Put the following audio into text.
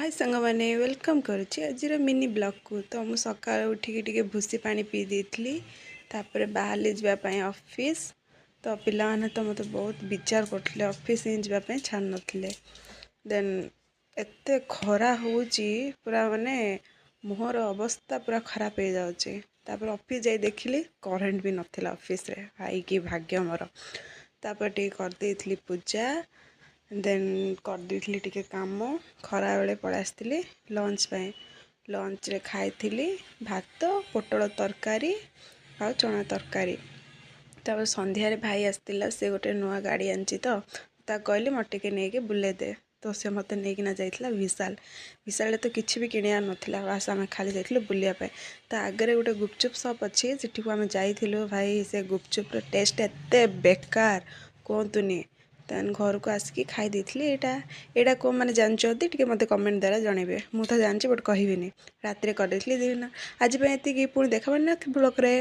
हाय सांग मैंने वेलकम करुच्ची आज मिनी ब्लॉग को तो मुझे सका उठिकी भूसी पानी पी देती तापर बाहर जावाई ऑफिस तो पिला माने तो मत बहुत विचार करते ऑफिस ही जावाई छाड़ नथिले देन एते खरा होची पूरा माने मुहर अवस्था पूरा खराब हो जाउची तापर ऑफिस जाई देखिली करेंट भी नथिला ऑफिस रे आई की भाग्य मोर तापर टी कर देइथली पूजा देन कर देइथली टिके काम खरा बेले पळा आस्थिली लंच पे लंच रे खाइथली भात पोटल तरकारी आ चना तरकारी तापर संध्या रे भाई आस्थिला से गोटे नुआ गाड़ी आनची तो ता कहली मटे के नेके बुले दे तो से मते नेकिना जाइथला विशाल विशाल तो किछि भी किनिया नथिला बास आमे खाली जाइथलो बुलिया पे ता आगरे गोटे गुपचुप शॉप अछि जेठी को आमे जाइथिलो भाई से गुपचुप रो टेस्ट एते बेकार कोंतुनी तेन घर को आसिकी खाई देइथली एटा को माने जानचोती टिके मते कमेंट द्वारा जणेबे मु तो जानची बट कहबिनी रात रे कर देइथली दिन आज पे एति की पुणी देखबन ना ब्लॉग रे।